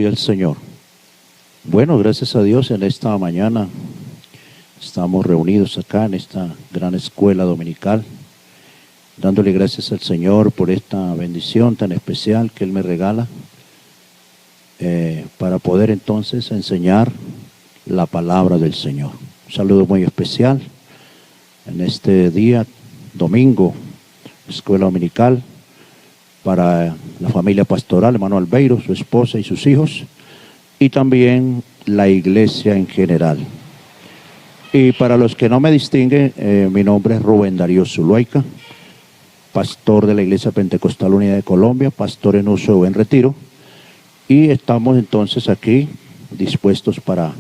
Gloria al Señor. Bueno, gracias a Dios en esta mañana estamos reunidos acá en esta gran escuela dominical, dándole gracias al Señor por esta bendición tan especial que Él me regala para poder entonces enseñar la palabra del Señor. Un saludo muy especial en este día, domingo, escuela dominical, para la familia pastoral, hermano Albeiro, su esposa y sus hijos, y también la iglesia en general. Y para los que no me distinguen, mi nombre es Rubén Darío Zuluaika, pastor de la Iglesia Pentecostal Unida de Colombia, pastor en uso o en retiro, y estamos entonces aquí dispuestos para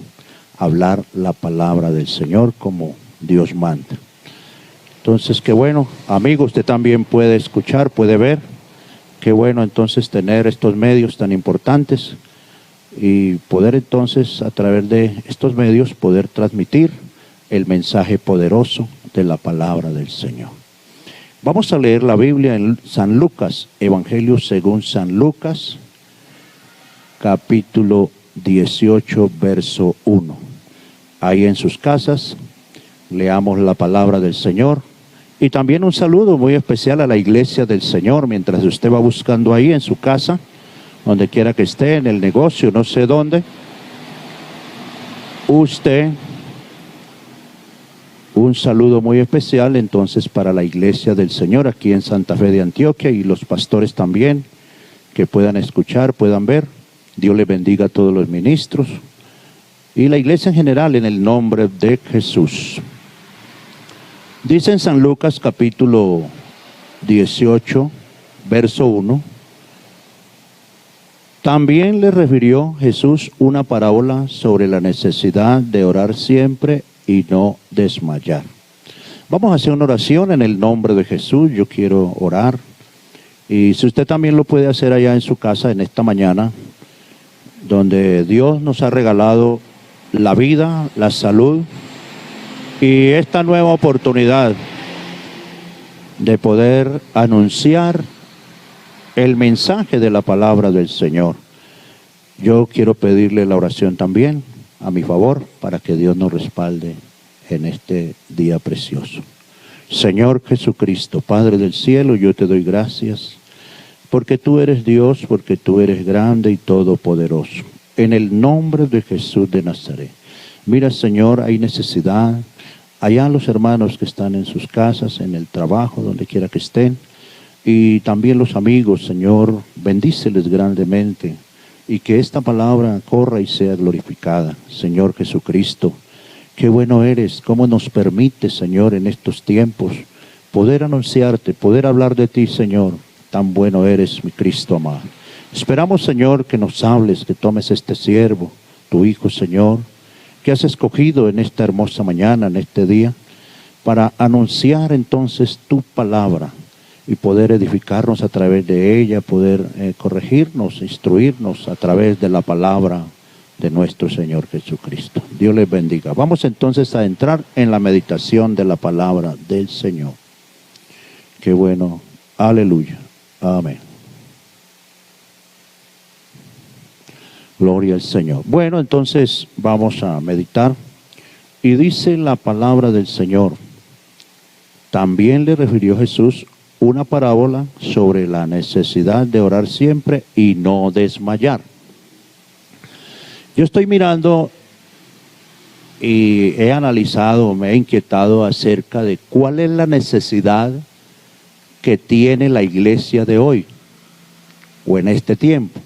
hablar la palabra del Señor como Dios manda. Entonces, qué bueno, amigo, usted también puede escuchar, puede ver. Qué bueno entonces tener estos medios tan importantes y poder entonces a través de estos medios poder transmitir el mensaje poderoso de la palabra del Señor. Vamos a leer la Biblia en San Lucas, Evangelio según San Lucas, capítulo 18, verso 1. Ahí en sus casas leamos la palabra del Señor. Y también un saludo muy especial a la iglesia del Señor, mientras usted va buscando ahí en su casa, donde quiera que esté, en el negocio, no sé dónde. Usted, un saludo muy especial entonces para la iglesia del Señor aquí en Santa Fe de Antioquia y los pastores también, que puedan escuchar, puedan ver. Dios les bendiga a todos los ministros y la iglesia en general en el nombre de Jesús. Dice en San Lucas capítulo 18, verso 1, también le refirió Jesús una parábola sobre la necesidad de orar siempre y no desmayar. Vamos a hacer una oración en el nombre de Jesús. Yo quiero orar. Y si usted también lo puede hacer allá en su casa en esta mañana, donde Dios nos ha regalado la vida, la salud, y esta nueva oportunidad de poder anunciar el mensaje de la palabra del Señor. Yo quiero pedirle la oración también a mi favor para que Dios nos respalde en este día precioso. Señor Jesucristo, Padre del cielo, yo te doy gracias porque tú eres Dios, porque tú eres grande y todopoderoso. En el nombre de Jesús de Nazaret. Mira, Señor, hay necesidad. Allá los hermanos que están en sus casas, en el trabajo, donde quiera que estén, y también los amigos, Señor, bendíceles grandemente, y que esta palabra corra y sea glorificada. Señor Jesucristo, qué bueno eres, cómo nos permite, Señor, en estos tiempos, poder anunciarte, poder hablar de ti, Señor, tan bueno eres, mi Cristo amado. Esperamos, Señor, que nos hables, que tomes este siervo, tu Hijo, Señor, que has escogido en esta hermosa mañana, en este día, para anunciar entonces tu palabra y poder edificarnos a través de ella, poder corregirnos, instruirnos a través de la palabra de nuestro Señor Jesucristo. Dios les bendiga. Vamos entonces a entrar en la meditación de la palabra del Señor. Qué bueno. Aleluya. Amén. Gloria al Señor. Bueno, entonces vamos a meditar. Y dice la palabra del Señor. También le refirió Jesús una parábola sobre la necesidad de orar siempre y no desmayar. Yo estoy mirando y he analizado, me he inquietado acerca de cuál es la necesidad que tiene la iglesia de hoy o en este tiempo.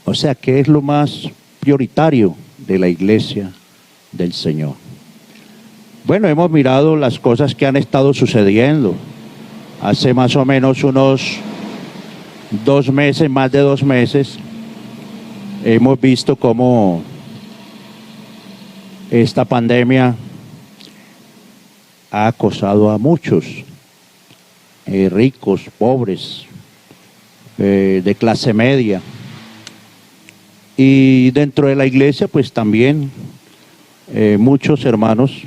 O sea, ¿qué es lo más prioritario de la iglesia del Señor? Bueno, hemos mirado las cosas que han estado sucediendo. Hace más o menos unos 2 meses, más de 2 meses, hemos visto cómo esta pandemia ha acosado a muchos, ricos, pobres, de clase media. Y dentro de la iglesia, pues también muchos hermanos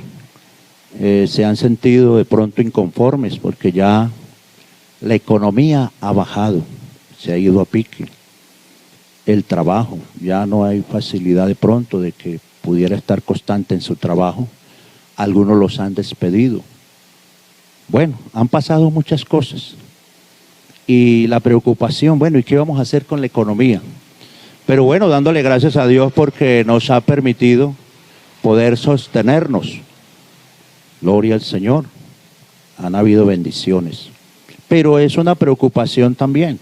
se han sentido de pronto inconformes porque ya la economía ha bajado, se ha ido a pique. el trabajo. Ya no hay facilidad de pronto de que pudiera estar constante en su trabajo. Algunos los han despedido. Bueno, han pasado muchas cosas. Y la preocupación, bueno, ¿y qué vamos a hacer con la economía? Pero bueno, dándole gracias a Dios porque nos ha permitido poder sostenernos. Gloria al Señor. Han habido bendiciones. Pero es una preocupación también.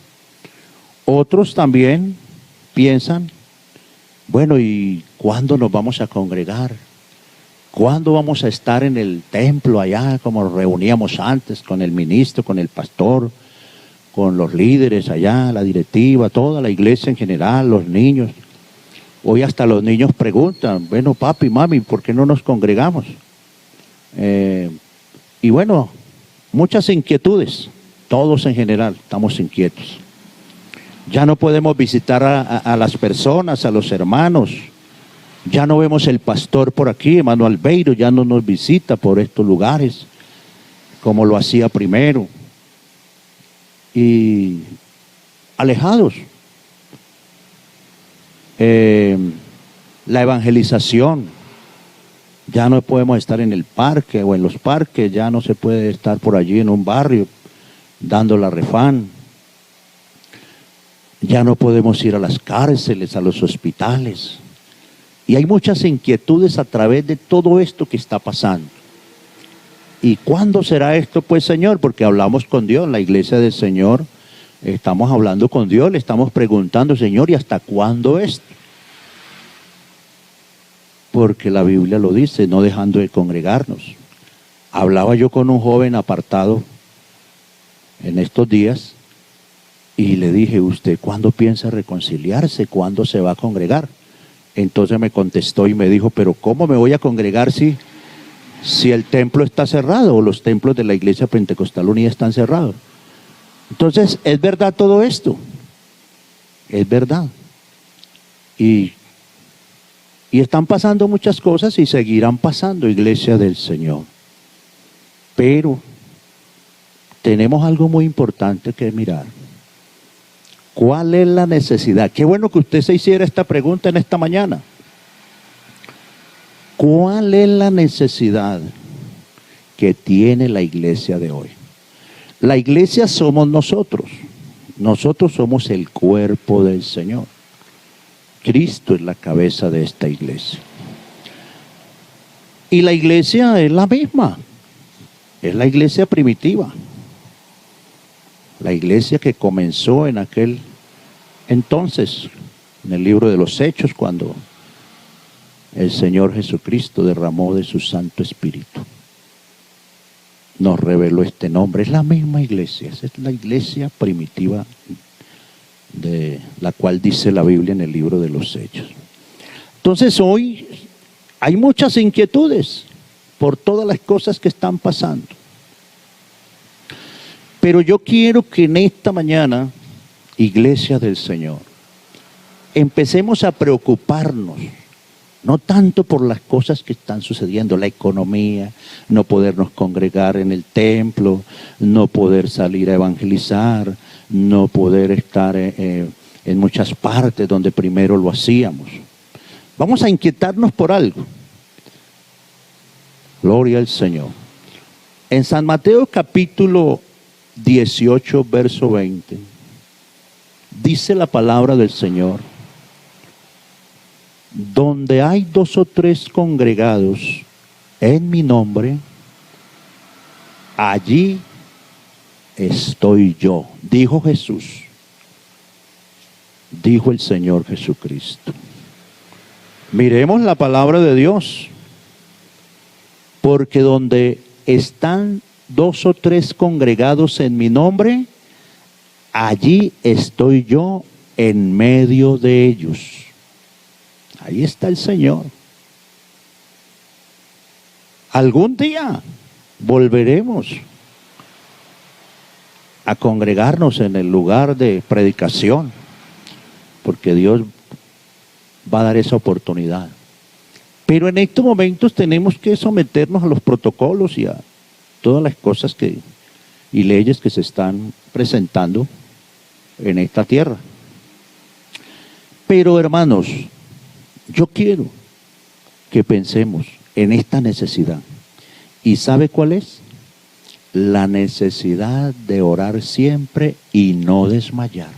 Otros también piensan, bueno, ¿y cuándo nos vamos a congregar? ¿Cuándo vamos a estar en el templo allá como nos reuníamos antes con el ministro, con el pastor, con los líderes allá, la directiva, toda la iglesia en general, los niños? Hoy hasta los niños preguntan, bueno, papi, mami, ¿por qué no nos congregamos? Y bueno, muchas inquietudes, todos en general estamos inquietos. Ya no podemos visitar a las personas, a los hermanos. Ya no vemos el pastor por aquí, hermano Albeiro, ya no nos visita por estos lugares como lo hacía primero. Y alejados. La evangelización. Ya no podemos estar en el parque o en los parques, ya no se puede estar por allí en un barrio dando la refán. Ya no podemos ir a las cárceles, a los hospitales. Y hay muchas inquietudes a través de todo esto que está pasando. ¿Y cuándo será esto, pues, Señor? Porque hablamos con Dios, en la iglesia del Señor, estamos hablando con Dios, le estamos preguntando, Señor, ¿y hasta cuándo esto? Porque la Biblia lo dice, no dejando de congregarnos. Hablaba yo con un joven apartado en estos días, y le dije, ¿usted cuándo piensa reconciliarse? ¿Cuándo se va a congregar? Entonces me contestó y me dijo, pero ¿cómo me voy a congregar si el templo está cerrado o los templos de la Iglesia Pentecostal Unida están cerrados? Entonces, ¿es verdad todo esto? Es verdad. Y están pasando muchas cosas y seguirán pasando, Iglesia del Señor. Pero tenemos algo muy importante que mirar. ¿Cuál es la necesidad? Qué bueno que usted se hiciera esta pregunta en esta mañana. ¿Cuál es la necesidad que tiene la iglesia de hoy? La iglesia somos nosotros. Nosotros somos el cuerpo del Señor. Cristo es la cabeza de esta iglesia. Y la iglesia es la misma. Es la iglesia primitiva. La iglesia que comenzó en aquel entonces, en el libro de los Hechos, cuando el Señor Jesucristo derramó de su Santo Espíritu. Nos reveló este nombre. Es la misma iglesia, es la iglesia primitiva de la cual dice la Biblia en el libro de los Hechos. Entonces hoy hay muchas inquietudes por todas las cosas que están pasando. Pero yo quiero que en esta mañana, iglesia del Señor, empecemos a preocuparnos, no tanto por las cosas que están sucediendo, la economía, no podernos congregar en el templo, no poder salir a evangelizar, no poder estar en muchas partes donde primero lo hacíamos. Vamos a inquietarnos por algo. Gloria al Señor. En San Mateo capítulo 18, verso 20, dice la palabra del Señor: donde hay 2 o 3 congregados en mi nombre, allí estoy yo. Dijo Jesús, dijo el Señor Jesucristo. Miremos la palabra de Dios, porque donde están 2 o 3 congregados en mi nombre, allí estoy yo en medio de ellos. Ahí está el Señor. Algún día volveremos a congregarnos en el lugar de predicación, porque Dios va a dar esa oportunidad. Pero en estos momentos tenemos que someternos a los protocolos y a todas las cosas y leyes que se están presentando en esta tierra. Pero hermanos, yo quiero que pensemos en esta necesidad. ¿Y sabe cuál es? La necesidad de orar siempre y no desmayar.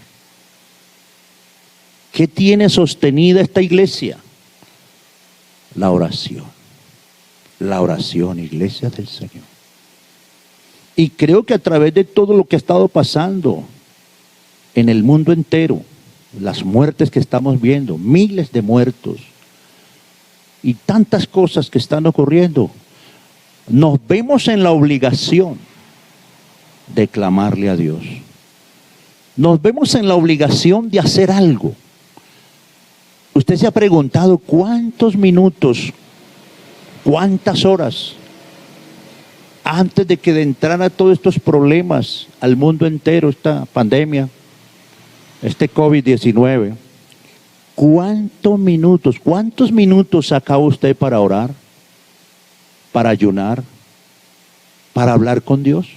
¿Qué tiene sostenida esta iglesia? La oración. La oración, iglesia del Señor. Y creo que a través de todo lo que ha estado pasando en el mundo entero, las muertes que estamos viendo, miles de muertos y tantas cosas que están ocurriendo, nos vemos en la obligación de clamarle a Dios. Nos vemos en la obligación de hacer algo. Usted se ha preguntado cuántos minutos, cuántas horas antes de que entrara todos estos problemas al mundo entero, esta pandemia, este COVID-19, cuántos minutos sacaba usted para orar, para ayunar, para hablar con Dios?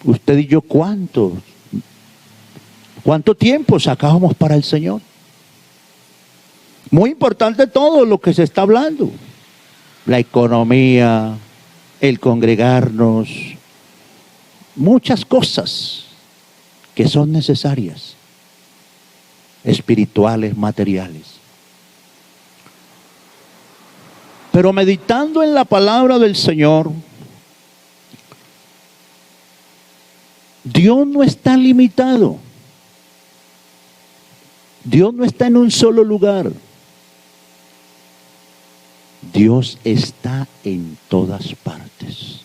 Usted y yo, ¿cuánto tiempo sacábamos para el Señor? Muy importante todo lo que se está hablando. La economía, el congregarnos, muchas cosas que son necesarias, espirituales, materiales. Pero meditando en la palabra del Señor, Dios no está limitado. Dios no está en un solo lugar. Dios está en todas partes.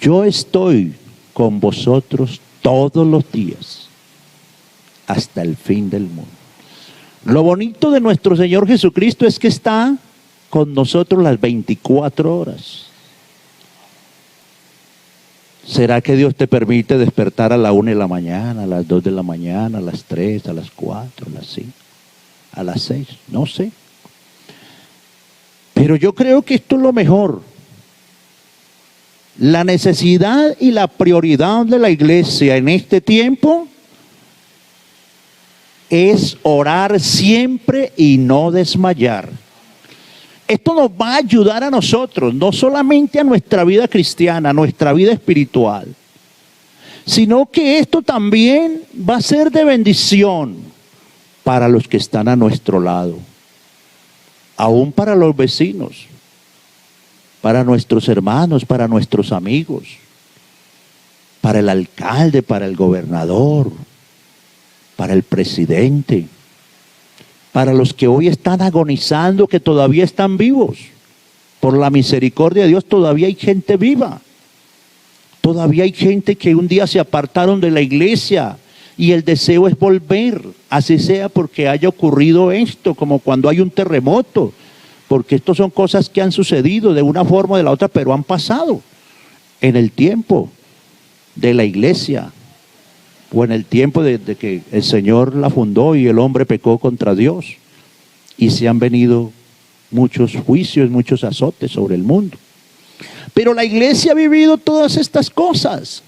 Yo estoy con vosotros todos los días hasta el fin del mundo. Lo bonito de nuestro Señor Jesucristo es que está con nosotros las 24 horas. ¿Será que Dios te permite despertar a la 1 de la mañana, a las 2 de la mañana, a las 3, a las 4, a las 5, a las 6? No sé. Pero yo creo que esto es lo mejor. La necesidad y la prioridad de la iglesia en este tiempo es orar siempre y no desmayar. Esto nos va a ayudar a nosotros, no solamente a nuestra vida cristiana, a nuestra vida espiritual, sino que esto también va a ser de bendición para los que están a nuestro lado, aún para los vecinos, para nuestros hermanos, para nuestros amigos, para el alcalde, para el gobernador, para el presidente, para los que hoy están agonizando, que todavía están vivos. Por la misericordia de Dios todavía hay gente viva. Todavía hay gente que un día se apartaron de la iglesia y el deseo es volver, así sea porque haya ocurrido esto, como cuando hay un terremoto, porque estas son cosas que han sucedido de una forma o de la otra, pero han pasado en el tiempo de la iglesia, o en el tiempo de que el Señor la fundó y el hombre pecó contra Dios, y se han venido muchos juicios, muchos azotes sobre el mundo. Pero la iglesia ha vivido todas estas cosas,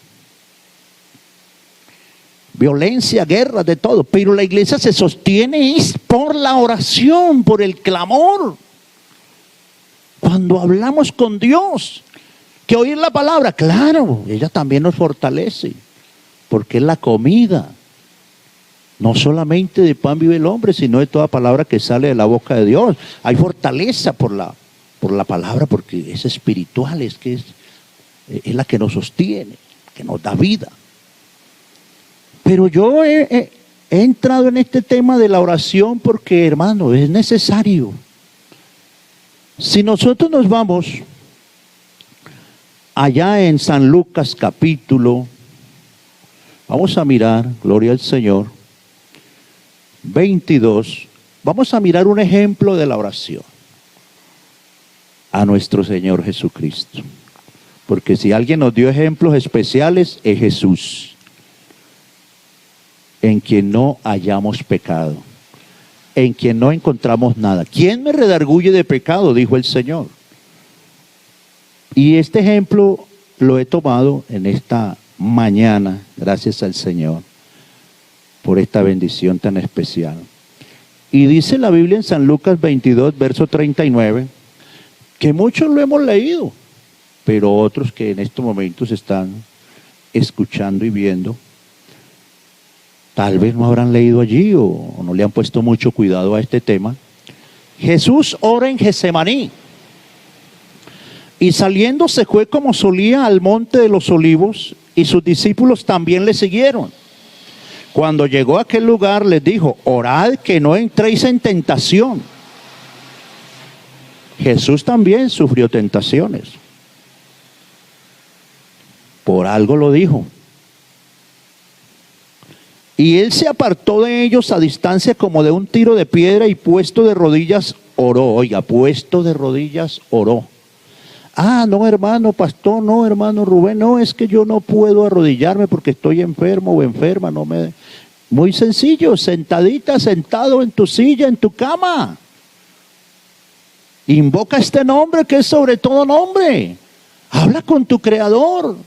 violencia, guerra, de todo, pero la iglesia se sostiene es por la oración, por el clamor. Cuando hablamos con Dios, que oír la palabra, claro, ella también nos fortalece, porque es la comida, no solamente de pan vive el hombre, sino de toda palabra que sale de la boca de Dios. Hay fortaleza por la palabra, porque es espiritual, es la que nos sostiene, que nos da vida. Pero yo he entrado en este tema de la oración porque, hermano, es necesario. Si nosotros nos vamos allá en San Lucas capítulo, vamos a mirar, gloria al Señor, 22, vamos a mirar un ejemplo de la oración a nuestro Señor Jesucristo. Porque si alguien nos dio ejemplos especiales, es Jesús, en quien no hallamos pecado, en quien no encontramos nada. ¿Quién me redarguye de pecado?, dijo el Señor. Y este ejemplo lo he tomado en esta mañana, gracias al Señor, por esta bendición tan especial. Y dice la Biblia en San Lucas 22, verso 39, que muchos lo hemos leído, pero otros que en estos momentos están escuchando y viendo, tal vez no habrán leído allí o no le han puesto mucho cuidado a este tema. Jesús ora en Getsemaní y saliendo se fue como solía al monte de los olivos y sus discípulos también le siguieron. Cuando llegó a aquel lugar les dijo: orad que no entréis en tentación. Jesús también sufrió tentaciones. Por algo lo dijo. Y él se apartó de ellos a distancia como de un tiro de piedra y puesto de rodillas oró. Oiga, puesto de rodillas oró. Ah, no, hermano pastor, no, hermano Rubén, no, es que yo no puedo arrodillarme porque estoy enfermo o enferma, no me... Muy sencillo, sentadita, sentado en tu silla, en tu cama. Invoca este nombre que es sobre todo nombre. Habla con tu Creador.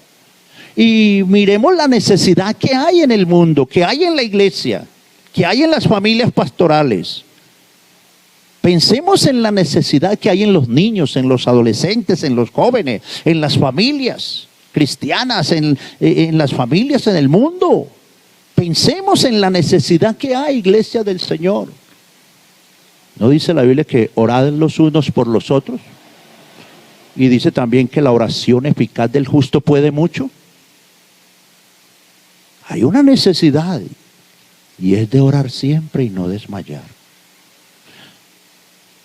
Y miremos la necesidad que hay en el mundo, que hay en la iglesia, que hay en las familias pastorales. Pensemos en la necesidad que hay en los niños, en los adolescentes, en los jóvenes, en las familias cristianas, en las familias en el mundo. Pensemos en la necesidad que hay, iglesia del Señor. ¿No dice la Biblia que orad los unos por los otros? Y dice también que la oración eficaz del justo puede mucho. Hay una necesidad y es de orar siempre y no desmayar.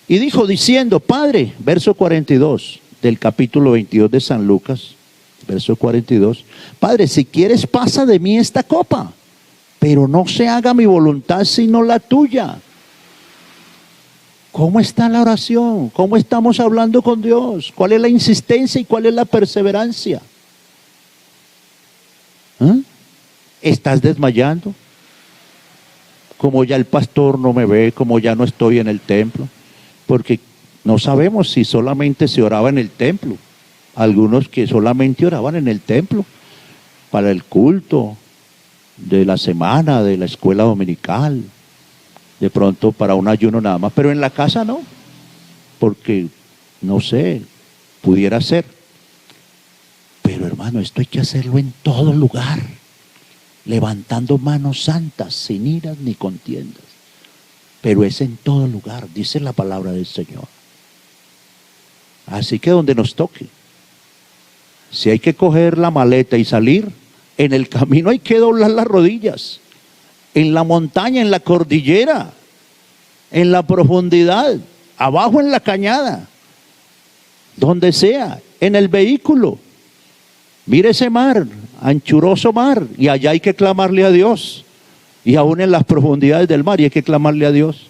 Y dijo diciendo: Padre, verso 42 del capítulo 22 de San Lucas, verso 42, Padre, si quieres pasa de mí esta copa, pero no se haga mi voluntad sino la tuya. ¿Cómo está la oración? ¿Cómo estamos hablando con Dios? ¿Cuál es la insistencia y cuál es la perseverancia? ¿Estás desmayando? Como ya el pastor no me ve, como ya no estoy en el templo. Porque no sabemos si solamente se oraba en el templo. Algunos que solamente oraban en el templo para el culto de la semana, de la escuela dominical, de pronto para un ayuno nada más, pero en la casa no, porque no sé, pudiera ser. Pero hermano, esto hay que hacerlo en todo lugar, levantando manos santas, sin iras ni contiendas. Pero es en todo lugar, dice la palabra del Señor. Así que donde nos toque, si hay que coger la maleta y salir, en el camino hay que doblar las rodillas. En la montaña, en la cordillera, en la profundidad, abajo en la cañada, donde sea, en el vehículo. Mire ese mar, anchuroso mar, y allá hay que clamarle a Dios. Y aún en las profundidades del mar y hay que clamarle a Dios.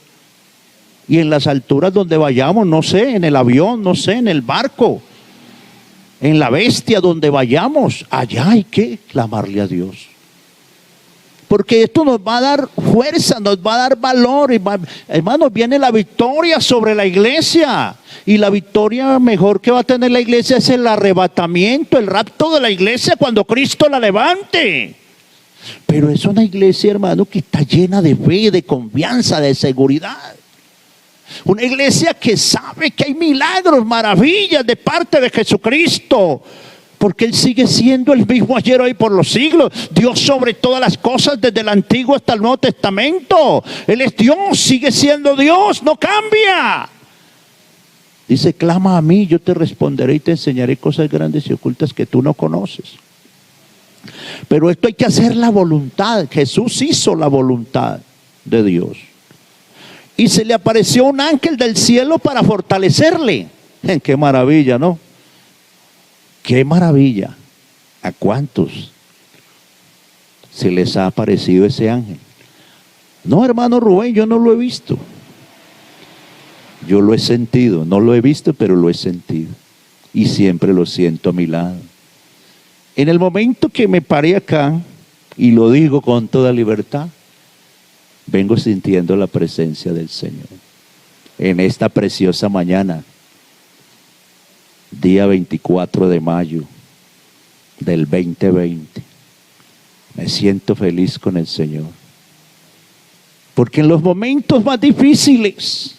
Y en las alturas donde vayamos, no sé, en el avión, no sé, en el barco, en la bestia donde vayamos, allá hay que clamarle a Dios. Porque esto nos va a dar fuerza, nos va a dar valor. Hermanos, viene la victoria sobre la iglesia. Y la victoria mejor que va a tener la iglesia es el arrebatamiento, el rapto de la iglesia cuando Cristo la levante. Pero es una iglesia, hermano, que está llena de fe, de confianza, de seguridad. Una iglesia que sabe que hay milagros, maravillas de parte de Jesucristo. Porque Él sigue siendo el mismo ayer, hoy, por los siglos. Dios sobre todas las cosas, desde el Antiguo hasta el Nuevo Testamento. Él es Dios, sigue siendo Dios, no cambia. Dice: clama a mí, yo te responderé y te enseñaré cosas grandes y ocultas que tú no conoces. Pero esto hay que hacer la voluntad. Jesús hizo la voluntad de Dios. Y se le apareció un ángel del cielo para fortalecerle. ¡Qué maravilla!, ¿no? ¡Qué maravilla! ¿A cuántos se les ha aparecido ese ángel? No, hermano Rubén, yo no lo he visto. Yo lo he sentido, no lo he visto, pero lo he sentido. Y siempre lo siento a mi lado. En el momento que me paré acá, y lo digo con toda libertad, vengo sintiendo la presencia del Señor. En esta preciosa mañana, día 24 de mayo del 2020, me siento feliz con el Señor. Porque en los momentos más difíciles,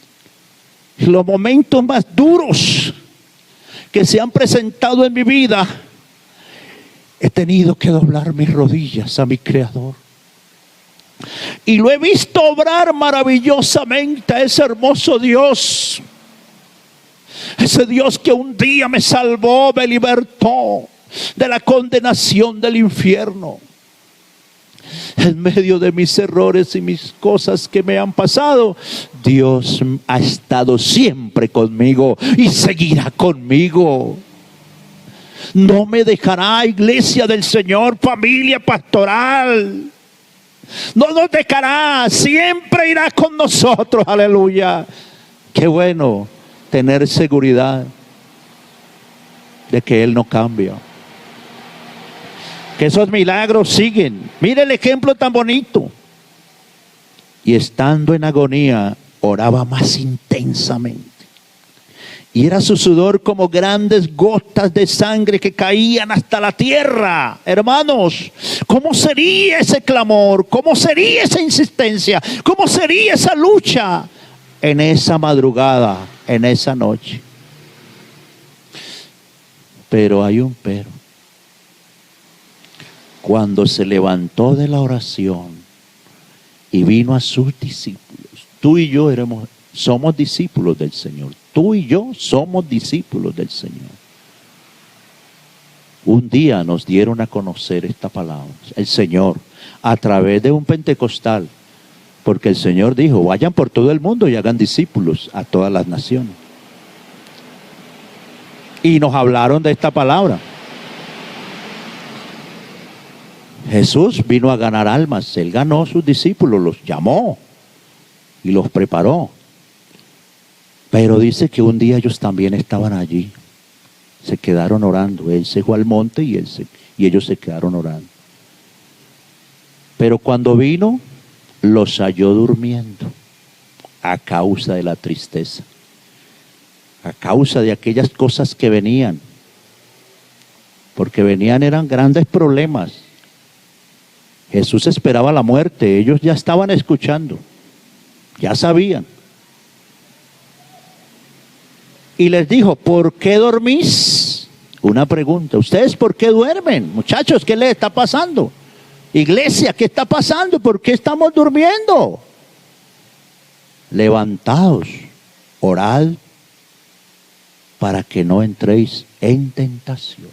en los momentos más duros que se han presentado en mi vida, he tenido que doblar mis rodillas a mi Creador. Y lo he visto obrar maravillosamente a ese hermoso Dios. Ese Dios que un día me salvó, me libertó de la condenación del infierno. En medio de mis errores y mis cosas que me han pasado, Dios ha estado siempre conmigo y seguirá conmigo. No me dejará, iglesia del Señor, familia pastoral. No nos dejará, siempre irá con nosotros, aleluya. Qué bueno tener seguridad de que Él no cambia, que esos milagros siguen. Mire el ejemplo tan bonito. Y estando en agonía, oraba más intensamente. Y era su sudor como grandes gotas de sangre que caían hasta la tierra. Hermanos, ¿cómo sería ese clamor? ¿Cómo sería esa insistencia? ¿Cómo sería esa lucha en esa madrugada, en esa noche? Pero hay un pero. Cuando se levantó de la oración y vino a sus discípulos, tú y yo somos discípulos del Señor. Tú y yo somos discípulos del Señor. Un día nos dieron a conocer esta palabra, el Señor, a través de un pentecostal, porque el Señor dijo, vayan por todo el mundo y hagan discípulos a todas las naciones. Y nos hablaron de esta palabra. Jesús vino a ganar almas. Él ganó a sus discípulos, los llamó y los preparó. Pero dice que un día ellos también estaban allí. Se quedaron orando. Él se fue al monte y ellos se quedaron orando. Pero cuando vino, los halló durmiendo a causa de la tristeza, a causa de aquellas cosas que venían. Porque eran grandes problemas. Jesús esperaba la muerte. Ellos ya estaban escuchando, ya sabían. Y les dijo, ¿por qué dormís? Una pregunta. ¿Ustedes por qué duermen? Muchachos, ¿qué les está pasando? Iglesia, ¿qué está pasando? ¿Por qué estamos durmiendo? Levantaos, orad para que no entréis en tentación.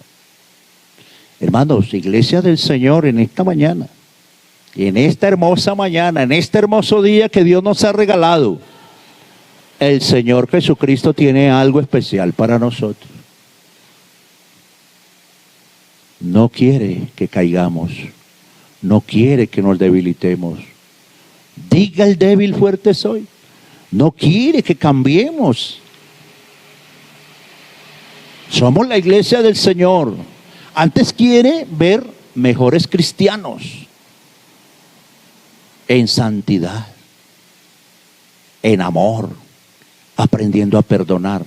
Hermanos, iglesia del Señor, en esta mañana, en esta hermosa mañana, en este hermoso día que Dios nos ha regalado, el Señor Jesucristo tiene algo especial para nosotros. No quiere que caigamos, no quiere que nos debilitemos. Diga el débil, fuerte soy. No quiere que cambiemos. Somos la iglesia del Señor. Antes quiere ver mejores cristianos en santidad, en amor, aprendiendo a perdonar.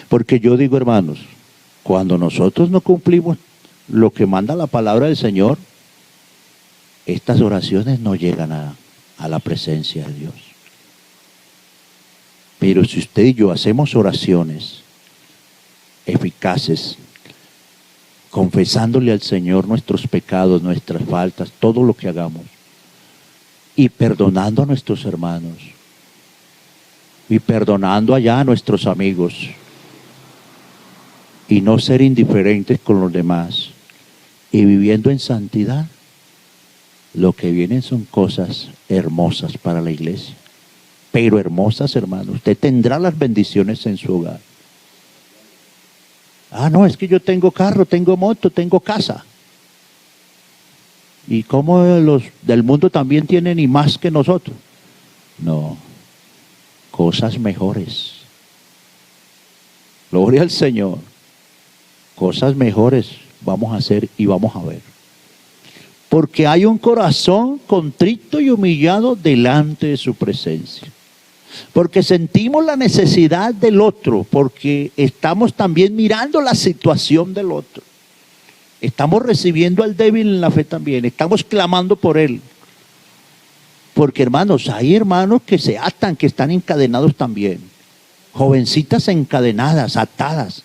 Porque yo digo, hermanos, cuando nosotros no cumplimos lo que manda la palabra del Señor, estas oraciones no llegan a la presencia de Dios. Pero si usted y yo hacemos oraciones eficaces, confesándole al Señor nuestros pecados, nuestras faltas, todo lo que hagamos, y perdonando a nuestros hermanos, y perdonando allá a nuestros amigos, y no ser indiferentes con los demás, y viviendo en santidad, lo que vienen son cosas hermosas para la iglesia. Pero hermosas, hermanos. Usted tendrá las bendiciones en su hogar. Ah, no, es que yo tengo carro, tengo moto, tengo casa. ¿Y cómo los del mundo también tienen y más que nosotros? No, cosas mejores. Gloria al Señor. Cosas mejores vamos a hacer y vamos a ver. Porque hay un corazón contrito y humillado delante de su presencia. Porque sentimos la necesidad del otro, porque estamos también mirando la situación del otro. Estamos recibiendo al débil en la fe también, estamos clamando por él. Porque hermanos, hay hermanos que se atan, que están encadenados también. Jovencitas encadenadas, atadas.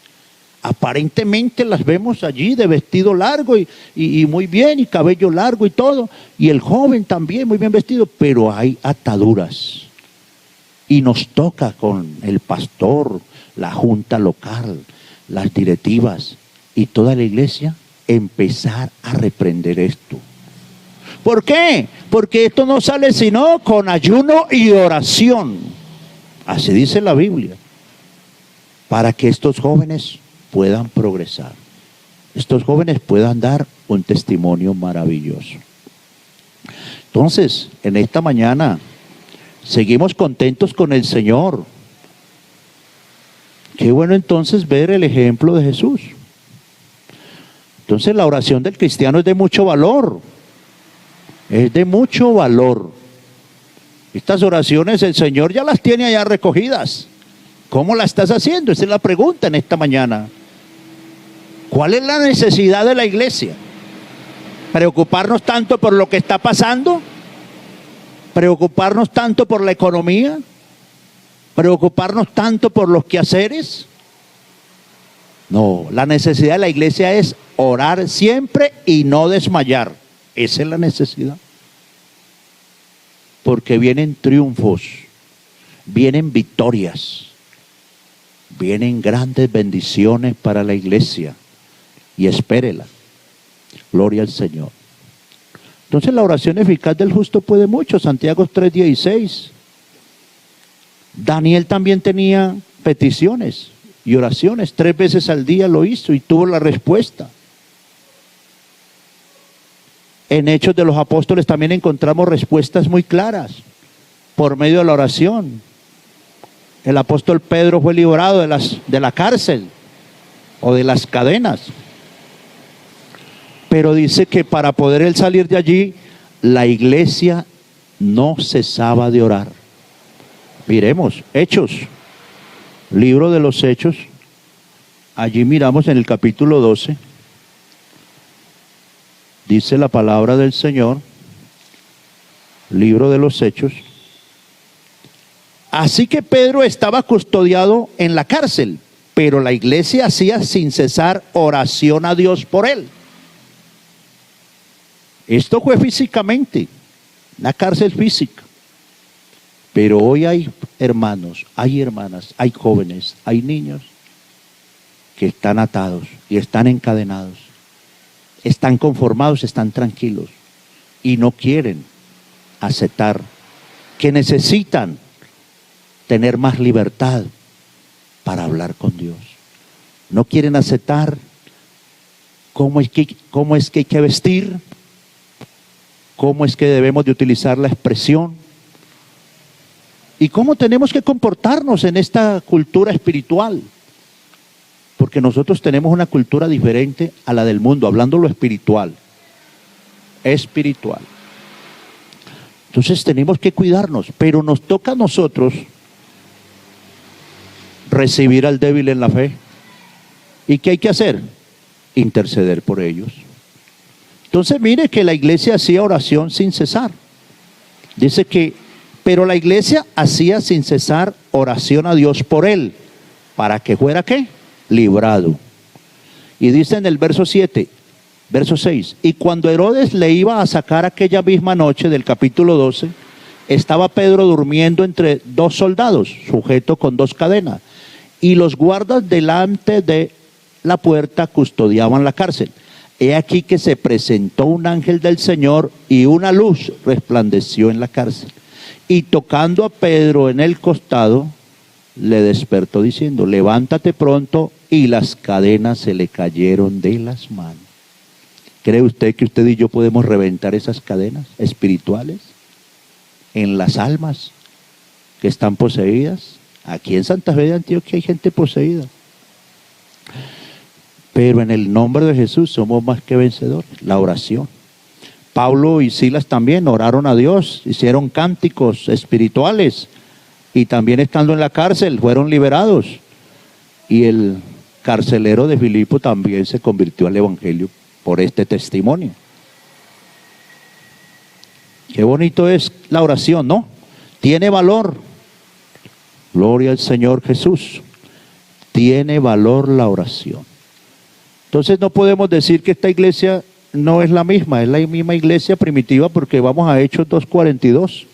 Aparentemente las vemos allí de vestido largo y muy bien, y cabello largo y todo. Y el joven también muy bien vestido, pero hay ataduras. Y nos toca con el pastor, la junta local, las directivas y toda la iglesia empezar a reprender esto. ¿Por qué? Porque esto no sale sino con ayuno y oración. Así dice la Biblia. Para que estos jóvenes puedan progresar. Estos jóvenes puedan dar un testimonio maravilloso. Entonces, en esta mañana, seguimos contentos con el Señor. Qué bueno entonces ver el ejemplo de Jesús. Entonces la oración del cristiano es de mucho valor. Es de mucho valor. Estas oraciones el Señor ya las tiene allá recogidas. ¿Cómo las estás haciendo? Esa es la pregunta en esta mañana. ¿Cuál es la necesidad de la iglesia? ¿Preocuparnos tanto por lo que está pasando? ¿Preocuparnos tanto por la economía? ¿Preocuparnos tanto por los quehaceres? No, la necesidad de la iglesia es orar siempre y no desmayar. Esa es la necesidad. Porque vienen triunfos, vienen victorias, vienen grandes bendiciones para la iglesia. Y espérela. Gloria al Señor. Entonces la oración eficaz del justo puede mucho. Santiago 3:16. Daniel también tenía peticiones y oraciones. 3 veces al día lo hizo y tuvo la respuesta. En Hechos de los Apóstoles también encontramos respuestas muy claras por medio de la oración. El apóstol Pedro fue liberado de la cárcel o de las cadenas. Pero dice que para poder él salir de allí, la iglesia no cesaba de orar. Miremos, Hechos, libro de los Hechos. Allí miramos en el capítulo 12. Dice la palabra del Señor, libro de los Hechos. Así que Pedro estaba custodiado en la cárcel, pero la iglesia hacía sin cesar oración a Dios por él. Esto fue físicamente, la cárcel física. Pero hoy hay hermanos, hay hermanas, hay jóvenes, hay niños que están atados y están encadenados. Están conformados, están tranquilos y no quieren aceptar que necesitan tener más libertad para hablar con Dios. No quieren aceptar cómo es que hay que vestir, cómo es que debemos de utilizar la expresión y cómo tenemos que comportarnos en esta cultura espiritual. Porque nosotros tenemos una cultura diferente a la del mundo, hablando lo espiritual. Espiritual. Entonces tenemos que cuidarnos, pero nos toca a nosotros recibir al débil en la fe. ¿Y qué hay que hacer? Interceder por ellos. Entonces mire que la iglesia hacía oración sin cesar. Dice que, pero la iglesia hacía sin cesar oración a Dios por él, para que fuera ¿qué? Librado. Y dice en el verso 6, y cuando Herodes le iba a sacar aquella misma noche del capítulo 12, estaba Pedro durmiendo entre 2 soldados, sujeto con 2 cadenas, y los guardas delante de la puerta custodiaban la cárcel. He aquí que se presentó un ángel del Señor y una luz resplandeció en la cárcel. Y tocando a Pedro en el costado, le despertó diciendo, levántate pronto, y las cadenas se le cayeron de las manos. ¿Cree usted que usted y yo podemos reventar esas cadenas espirituales en las almas que están poseídas? Aquí en Santa Fe de Antioquia hay gente poseída. Pero en el nombre de Jesús somos más que vencedores. La oración. Pablo y Silas también oraron a Dios, hicieron cánticos espirituales y también estando en la cárcel fueron liberados. Y el carcelero de Filipo también se convirtió al evangelio por este testimonio. Qué bonito es la oración, ¿no? Tiene valor. Gloria al Señor Jesús. Tiene valor la oración. Entonces no podemos decir que esta iglesia no es la misma iglesia primitiva, porque vamos a Hechos 2:42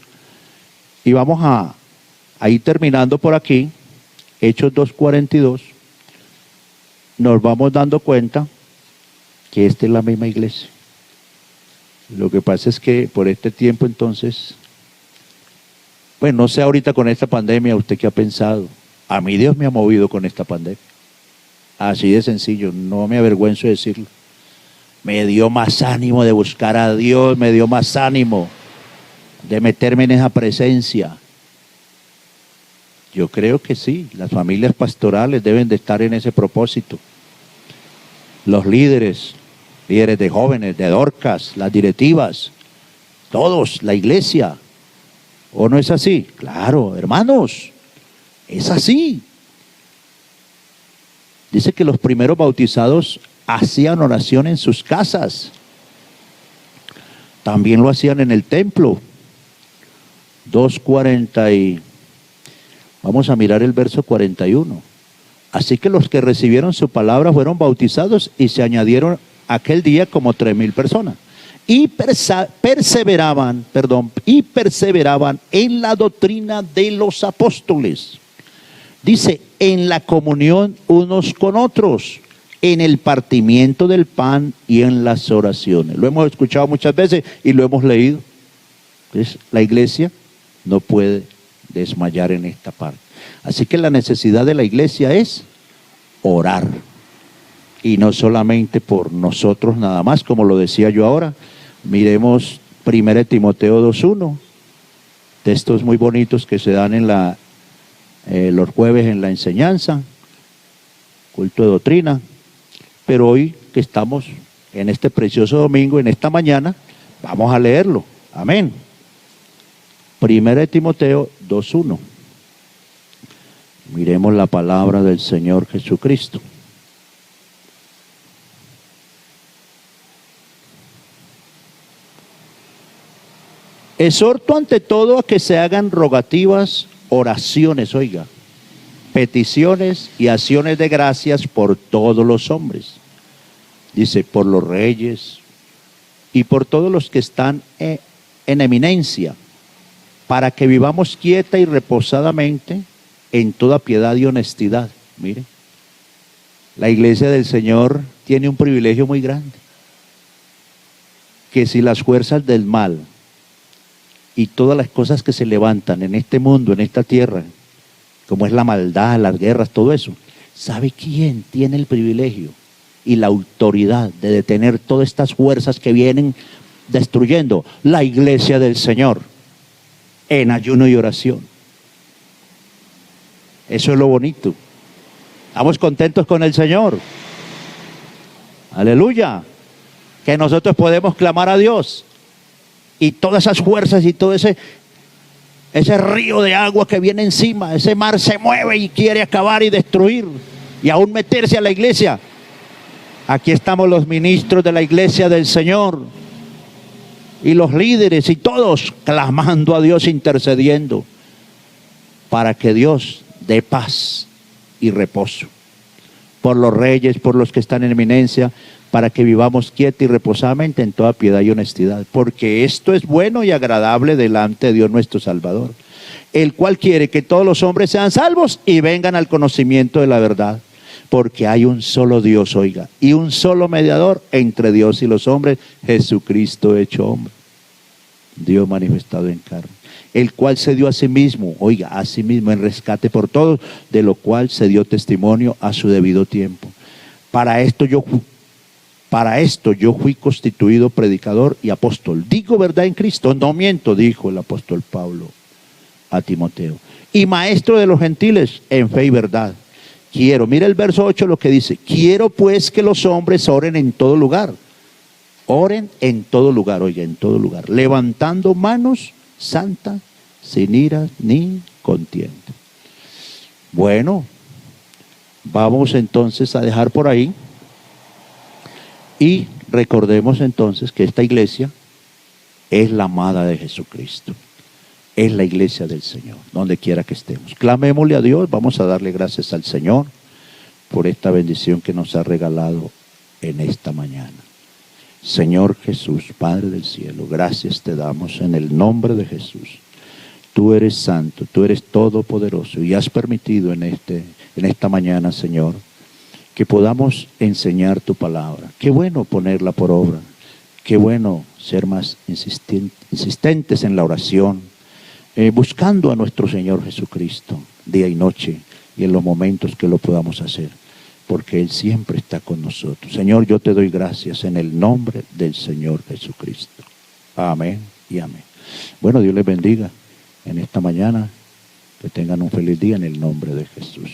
y vamos a ir terminando por aquí. Hechos 2:42, nos vamos dando cuenta que esta es la misma iglesia. Lo que pasa es que por este tiempo entonces, bueno, no sé ahorita con esta pandemia, ¿usted qué ha pensado? A mí Dios me ha movido con esta pandemia. Así de sencillo, no me avergüenzo de decirlo. Me dio más ánimo de buscar a Dios, me dio más ánimo de meterme en esa presencia. Yo creo que sí, las familias pastorales deben de estar en ese propósito. Los líderes de jóvenes, de Dorcas, las directivas, todos, la iglesia. ¿O no es así? Claro, hermanos, es así. Dice que los primeros bautizados hacían oración en sus casas. También lo hacían en el templo. 2:40 vamos a mirar el verso 41. Así que los que recibieron su palabra fueron bautizados y se añadieron aquel día como 3,000 personas. Y perseveraban en la doctrina de los apóstoles. Dice, en la comunión unos con otros, en el partimiento del pan y en las oraciones. Lo hemos escuchado muchas veces y lo hemos leído. Entonces, la iglesia no puede desmayar en esta parte. Así que la necesidad de la iglesia es orar. Y no solamente por nosotros nada más, como lo decía yo ahora. Miremos 1 Timoteo 2:1. Textos muy bonitos que se dan en los jueves en la enseñanza, culto de doctrina. Pero hoy que estamos en este precioso domingo, en esta mañana, vamos a leerlo. Amén. 1 Timoteo 2:1. Miremos la palabra del Señor Jesucristo. Exhorto ante todo a que se hagan rogativas, oraciones, oiga, peticiones y acciones de gracias por todos los hombres. Dice, por los reyes y por todos los que están en eminencia, para que vivamos quieta y reposadamente en toda piedad y honestidad. Mire, la iglesia del Señor tiene un privilegio muy grande, que si las fuerzas del mal y todas las cosas que se levantan en este mundo, en esta tierra, como es la maldad, las guerras, todo eso, ¿sabe quién tiene el privilegio y la autoridad de detener todas estas fuerzas que vienen destruyendo? La iglesia del Señor, en ayuno y oración. Eso es lo bonito. Estamos contentos con el Señor. Aleluya. Que nosotros podemos clamar a Dios. Y todas esas fuerzas y todo ese río de agua que viene encima, ese mar se mueve y quiere acabar y destruir y aún meterse a la iglesia. Aquí estamos los ministros de la iglesia del Señor y los líderes y todos clamando a Dios, intercediendo para que Dios dé paz y reposo por los reyes, por los que están en eminencia, para que vivamos quieta y reposadamente en toda piedad y honestidad, porque esto es bueno y agradable delante de Dios nuestro Salvador, el cual quiere que todos los hombres sean salvos y vengan al conocimiento de la verdad, porque hay un solo Dios, oiga, y un solo mediador entre Dios y los hombres, Jesucristo hecho hombre, Dios manifestado en carne, el cual se dio a sí mismo, oiga, a sí mismo en rescate por todos, de lo cual se dio testimonio a su debido tiempo. Para esto yo fui constituido predicador y apóstol. Digo verdad en Cristo, no miento, dijo el apóstol Pablo a Timoteo. Y maestro de los gentiles en fe y verdad. Mira el verso 8 lo que dice. Quiero pues que los hombres oren en todo lugar. Oren en todo lugar, oiga, en todo lugar. Levantando manos santas, sin ira ni contienda. Bueno, vamos entonces a dejar por ahí. Y recordemos entonces que esta iglesia es la amada de Jesucristo. Es la iglesia del Señor, donde quiera que estemos. Clamémosle a Dios, vamos a darle gracias al Señor por esta bendición que nos ha regalado en esta mañana. Señor Jesús, Padre del cielo, gracias te damos en el nombre de Jesús. Tú eres santo, tú eres todopoderoso y has permitido en esta mañana, Señor, que podamos enseñar tu palabra. Qué bueno ponerla por obra, qué bueno ser más insistentes en la oración, buscando a nuestro Señor Jesucristo día y noche y en los momentos que lo podamos hacer, porque Él siempre está con nosotros. Señor, yo te doy gracias en el nombre del Señor Jesucristo. Amén y amén. Bueno, Dios les bendiga en esta mañana. Que tengan un feliz día en el nombre de Jesús.